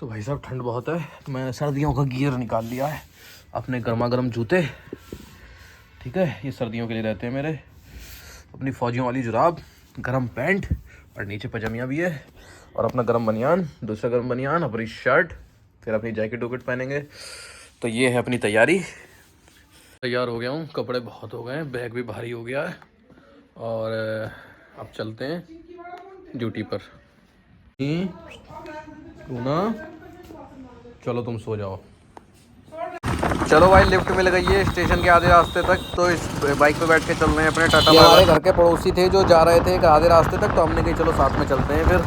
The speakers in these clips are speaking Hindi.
तो भाई साहब ठंड बहुत है, तो मैंने सर्दियों का गियर निकाल लिया है, अपने गर्मा गर्म जूते, ठीक है, ये सर्दियों के लिए रहते हैं मेरे, अपनी फौजियों वाली जुराब, गर्म पैंट और नीचे पजामिया भी है, और अपना गर्म बनियान, दूसरा गर्म बनियान, अपनी शर्ट, फिर अपनी जैकेट वैकेट पहनेंगे। तो ये है अपनी तैयारी। तैयार हो गया हूँ, कपड़े बहुत हो गए हैं, बैग भी भारी हो गया है, और अब चलते हैं ड्यूटी पर। ना चलो तुम सो जाओ। चलो भाई, लिफ्ट मिल गई है स्टेशन के आधे रास्ते तक, तो इस बाइक पे बैठ के चल रहे हैं अपने टाटा। हमारे घर के पड़ोसी थे जो जा रहे थे आधे रास्ते तक, तो हमने कही चलो साथ में चलते हैं फिर।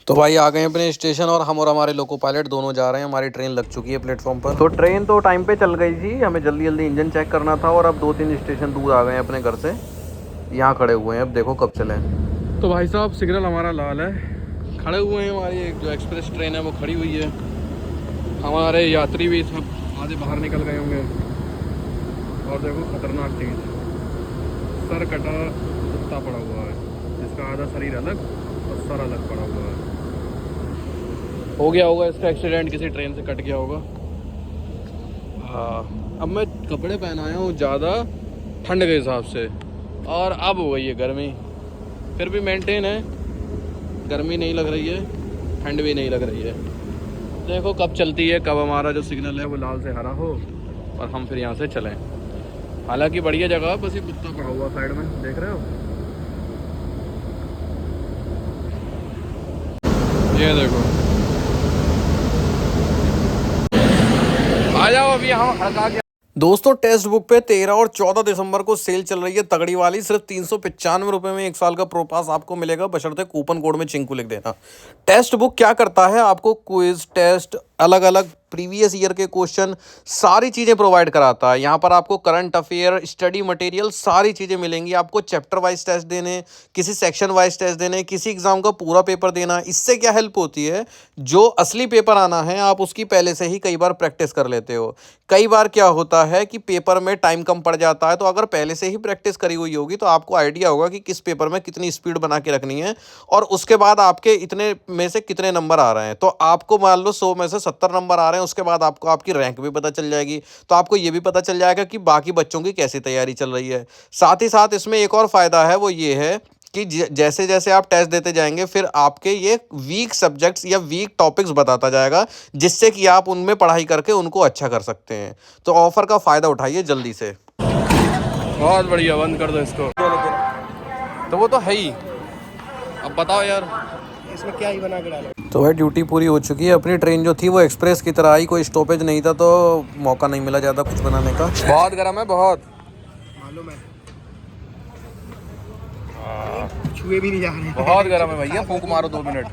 तो भाई आ गए अपने स्टेशन, और हम और हमारे लोको पायलट दोनों जा रहे हैं। हमारी ट्रेन लग चुकी है प्लेटफॉर्म पर। तो ट्रेन तो टाइम पे चल गई थी, हमें जल्दी जल्दी इंजन चेक करना था, और अब 2-3 स्टेशन दूर आ गए हैं अपने घर से, यहाँ खड़े हुए हैं, अब देखो कब चलें। तो भाई साहब सिग्नल हमारा लाल है, खड़े हुए हैं। हमारी एक जो एक्सप्रेस ट्रेन है वो खड़ी हुई है, हमारे यात्री भी सब आधे बाहर निकल गए होंगे। और देखो खतरनाक चीज़, सर कटा कुत्ता पड़ा हुआ है, जिसका आधा शरीर अलग और सर अलग पड़ा हुआ है। हो गया होगा इसका एक्सीडेंट, किसी ट्रेन से कट गया होगा। हाँ, अब मैं कपड़े पहनाया हूँ ज़्यादा ठंड के हिसाब से, और अब हो गई है गर्मी, फिर भी मेंटेन है, गर्मी नहीं लग रही है, ठंड भी नहीं लग रही है। देखो कब चलती है, कब हमारा जो सिग्नल है वो लाल से हरा हो और हम फिर यहाँ से चलें। हालांकि बढ़िया जगह, बस ये कुत्ता पड़ा हुआ साइड में, देख रहे हो, ये देखो। आ जाओ, अभी हम हड़का के। दोस्तों टेक्स्ट बुक पे 13 और 14 दिसंबर को सेल चल रही है तगड़ी वाली। सिर्फ 395 रुपये में 1 साल का प्रो पास आपको मिलेगा, बशर्ते कूपन कोड में चिंकू लिख देना। टेक्स्ट बुक क्या करता है, आपको क्विज टेस्ट, अलग अलग प्रीवियस ईयर के क्वेश्चन, सारी चीज़ें प्रोवाइड कराता है। यहाँ पर आपको करंट अफेयर, स्टडी मटेरियल, सारी चीज़ें मिलेंगी। आपको चैप्टर वाइज टेस्ट देने, किसी सेक्शन वाइज टेस्ट देने, किसी एग्जाम का पूरा पेपर देना। इससे क्या हेल्प होती है, जो असली पेपर आना है आप उसकी पहले से ही कई बार प्रैक्टिस कर लेते हो। कई बार क्या होता है कि पेपर में टाइम कम पड़ जाता है, तो अगर पहले से ही प्रैक्टिस करी हुई होगी तो आपको आइडिया होगा कि किस पेपर में कितनी स्पीड बना के रखनी है, और उसके बाद आपके इतने में से कितने नंबर आ रहे हैं। तो आपको मान लो 100 में से 70 नंबर आ रहे हैं, उसके बाद आपको आपकी रैंक भी पता चल जाएगी। तो आपको ये भी पता चल जाएगा कि बाकी बच्चों की कैसी तैयारी चल रही है। साथ ही साथ इसमें एक और फ़ायदा है, वो ये है कि जैसे जैसे आप टेस्ट देते जाएंगे, फिर आपके ये वीक सब्जेक्ट्स या वीक टॉपिक्स बताता जाएगा, जिससे कि आप उनमें पढ़ाई करके उनको अच्छा कर सकते हैं। तो ऑफर का फ़ायदा उठाइए जल्दी से। बहुत बढ़िया, बंद कर दो इसको। तो वो तो है ही, अब बताओ यार इसमें क्या ही बना के डाला। तो भाई ड्यूटी पूरी हो चुकी है। अपनी ट्रेन जो थी वो एक्सप्रेस की तरह आई, कोई स्टॉपेज नहीं था, तो मौका नहीं मिला ज़्यादा कुछ बनाने का। बहुत गर्म है, बहुत मालूम है, छुए भी नहीं जा रहे हैं। बहुत गर्म है भैया, फूंक मारो 2 मिनट।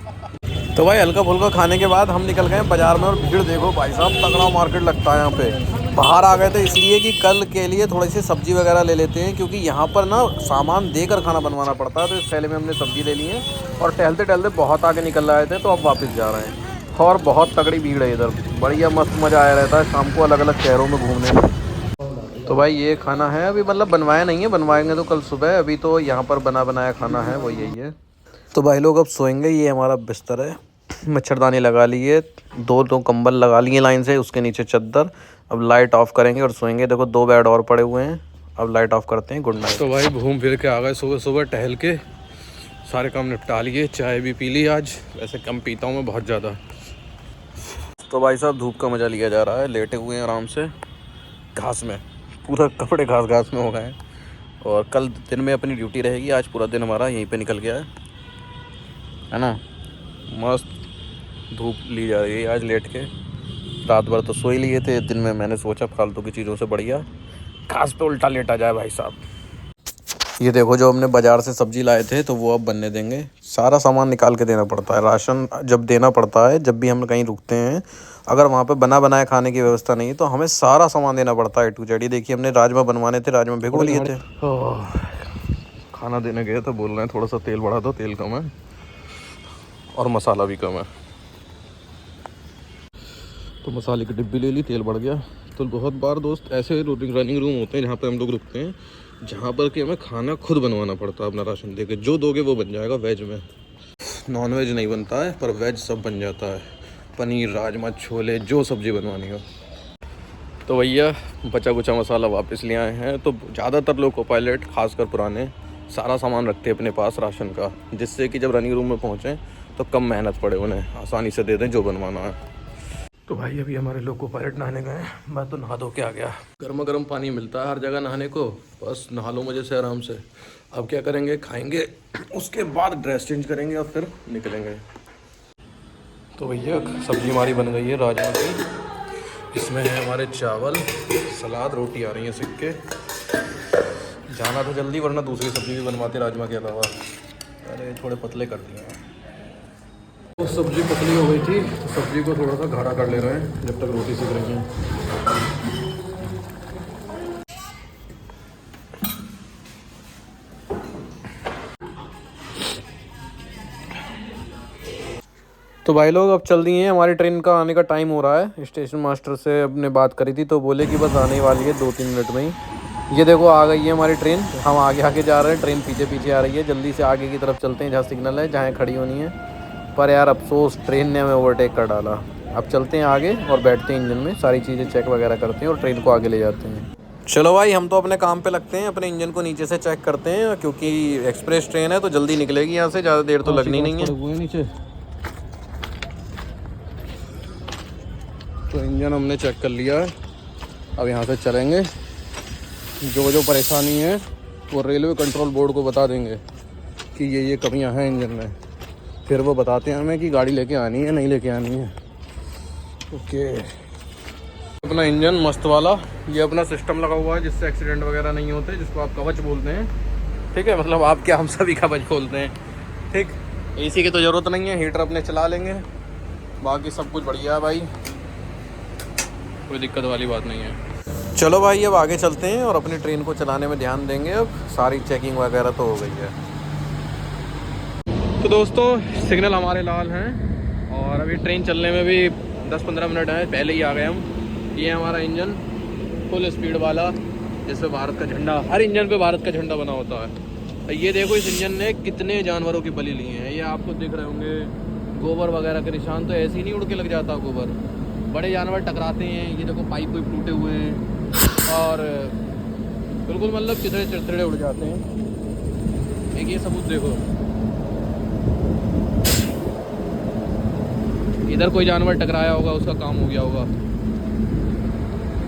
तो भाई हल्का फुल्का खाने के बाद हम निकल गए बाजार में, और भीड़ देखो भाई साहब, तगड़ा मार्केट लगता है यहाँ पे। बाहर आ गए थे इसलिए कि कल के लिए थोड़ी सी सब्जी वगैरह ले लेते हैं, क्योंकि यहाँ पर ना सामान देकर खाना बनवाना पड़ता है। तो इस थैले में हमने सब्जी ले ली है, और टहलते टहलते बहुत आगे निकल रहे थे, तो अब वापस जा रहे हैं। और बहुत तगड़ी भीड़ है इधर, बढ़िया मस्त मज़ा आया रहता है शाम को अलग अलग शहरों में घूमने में। तो भाई ये खाना है, अभी मतलब बनवाया नहीं है, बनवाएंगे तो कल सुबह, अभी तो यहाँ पर बना बनाया खाना है, वो यही है। तो भाई लोग अब सोएंगे, ये हमारा बिस्तर है, मच्छरदानी लगा ली है, 2 कंबल लगा लिए लाइन से, उसके नीचे चद्दर। अब लाइट ऑफ करेंगे और सोएंगे। देखो 2 बेड और पड़े हुए हैं, अब लाइट ऑफ करते हैं। Good night. तो भाई घूम फिर के आ गए, सुबह सुबह टहल के सारे काम निपटा लिए, चाय भी पी ली। आज वैसे कम पीता हूँ मैं बहुत ज़्यादा। तो भाई साहब धूप का मज़ा लिया जा रहा है, लेटे हुए हैं आराम से घास में, पूरा कपड़े घास घास में हो गए हैं। और कल दिन में अपनी ड्यूटी रहेगी, आज पूरा दिन हमारा यहीं पे निकल गया है ना। मस्त धूप ली जा रही है आज लेट के। रात भर तो सो ही लिए थे, दिन में मैंने सोचा फालतू की चीज़ों से बढ़िया घास पे उल्टा लेटा जाए भाई साहब। ये देखो जो हमने बाज़ार से सब्ज़ी लाए थे, तो वो अब बनने देंगे। सारा सामान निकाल के देना पड़ता है, राशन जब देना पड़ता है, जब भी हम कहीं रुकते हैं, अगर वहाँ पे बना बनाया खाने की व्यवस्था नहीं है तो हमें सारा सामान देना पड़ता है A to Z। ये देखिए हमने राजमा बनवाने थे, राजमा भिगो लिए थे। खाना देने गए तो बोल रहे हैं थोड़ा सा तेल बढ़ा दो, तेल कम है और मसाला भी कम है। तो मसाले की डिब्बी ले ली, तेल बढ़ गया। तो बहुत बार दोस्त ऐसे रनिंग रूम होते हैं जहाँ पे हम लोग रुकते हैं, जहाँ पर कि हमें खाना खुद बनवाना पड़ता है अपना राशन देके। जो दोगे वो बन जाएगा वेज में। नॉनवेज नहीं बनता है पर वेज सब बन जाता है, पनीर, राजमा, छोले, जो सब्ज़ी बनवानी हो। तो भैया बचा कुचा मसाला वापस ले आए हैं। तो ज़्यादातर लोग को पायलट, खासकर पुराने, सारा सामान रखते हैं अपने पास राशन का, जिससे कि जब रनिंग रूम में पहुँचें तो कम मेहनत पड़े, उन्हें आसानी से दे दें जो बनवाना है। तो भाई अभी हमारे लोको पायलट नहाने गए, मैं तो नहा धो के आ गया। गर्मा गर्म पानी मिलता है हर जगह नहाने को, बस नहा लो मज़े से आराम से। अब क्या करेंगे, खाएंगे, उसके बाद ड्रेस चेंज करेंगे और फिर निकलेंगे। तो भैया सब्जी हमारी बन गई है राजमा की, इसमें है हमारे चावल, सलाद, रोटी आ रही है सिक्के। जाना था जल्दी वरना दूसरी सब्जी भी बनवाते राजमा के अलावा, अरे थोड़े पतले कर दिए। तो सब्जी पतली हो गई थी तो सब्जी को थोड़ा सा गाढ़ा कर ले रहे हैं जब तक रोटी सीख रही हैं। तो भाई लोग अब चल दिए हैं, हमारी ट्रेन का आने का टाइम हो रहा है। स्टेशन मास्टर से अपने बात करी थी तो बोले कि बस आने वाली है 2-3 मिनट में ही। ये देखो आ गई है हमारी ट्रेन, हम आगे आगे जा रहे हैं, ट्रेन पीछे पीछे आ रही है। जल्दी से आगे की तरफ चलते हैं जहाँ सिग्नल है, जहाँ खड़ी होनी है। पर यार अफसोस ट्रेन ने हमें ओवरटेक कर डाला। अब चलते हैं आगे और बैठते हैं इंजन में, सारी चीज़ें चेक वगैरह करते हैं और ट्रेन को आगे ले जाते हैं। चलो भाई हम तो अपने काम पे लगते हैं, अपने इंजन को नीचे से चेक करते हैं, क्योंकि एक्सप्रेस ट्रेन है तो जल्दी निकलेगी यहाँ से, ज़्यादा देर तो लगनी नहीं है। नीचे तो इंजन हमने चेक कर लिया है, अब यहाँ से चलेंगे। जो जो परेशानी है वो रेलवे कंट्रोल बोर्ड को बता देंगे कि ये कमियाँ हैं इंजन में, फिर वो बताते हैं हमें कि गाड़ी लेके आनी है नहीं लेके आनी है। ओके, अपना इंजन मस्त वाला, ये अपना सिस्टम लगा हुआ है जिससे एक्सीडेंट वगैरह नहीं होते, जिसको आप कवच बोलते हैं। ठीक है, मतलब आप क्या, हम सभी कवच बोलते हैं। ठीक, एसी की तो ज़रूरत नहीं है, हीटर अपने चला लेंगे, बाकी सब कुछ बढ़िया है भाई, कोई दिक्कत वाली बात नहीं है। चलो भाई अब आगे चलते हैं और अपनी ट्रेन को चलाने में ध्यान देंगे। अब सारी चेकिंग वगैरह तो हो गई है। तो दोस्तों सिग्नल हमारे लाल हैं और अभी ट्रेन चलने में भी 10-15 मिनट है, पहले ही आ गए हम। ये हमारा इंजन फुल स्पीड वाला, जिसमें भारत का झंडा, हर इंजन पे भारत का झंडा बना होता है। ये देखो इस इंजन ने कितने जानवरों की बलि ली हैं, ये आपको दिख रहे होंगे गोबर वगैरह के निशान। तो ऐसे ही नहीं उड़ के लग जाता गोबर, बड़े जानवर टकराते हैं। ये देखो पाइप वाइप टूटे हुए हैं और बिल्कुल मतलब चिथड़े चिड़चिड़े उड़ जाते हैं। एक ये सबूत देखो, इधर कोई जानवर टकराया होगा, उसका काम हो गया होगा।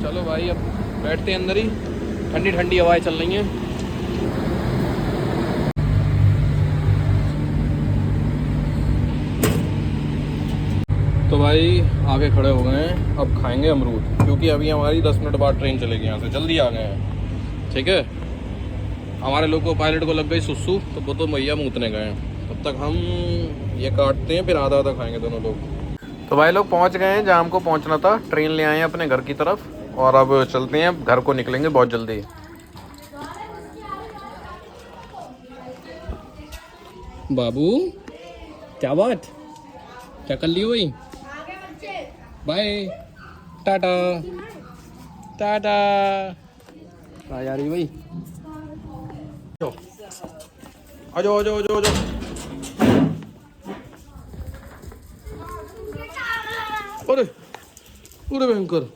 चलो भाई अब बैठते हैं अंदर ही, ठंडी ठंडी हवाएं चल रही हैं। तो भाई आगे खड़े हो गए हैं, अब खाएंगे अमरूद, क्योंकि अभी हमारी 10 मिनट बाद ट्रेन चलेगी यहाँ से, जल्दी आ गए हैं। ठीक है, हमारे लोग को पायलट को लग गई सुसु, तो वो तो भैया मूतने गए हैं। तब तक हम ये काटते हैं, फिर आधा आधा खाएंगे दोनों लोग। तो भाई लोग पहुँच गए हैं जहाँ हमको पहुँचना था, ट्रेन ले आए हैं अपने घर की तरफ और अब चलते हैं, घर को निकलेंगे बहुत जल्दी। बाबू क्या बात, क्या कर ली हुई? बाय, टाटा टाटा। आ जा रही भाई, आ जाओ आ जाओ आ जाओ आ जाओ। अरे पूरे भयंकर।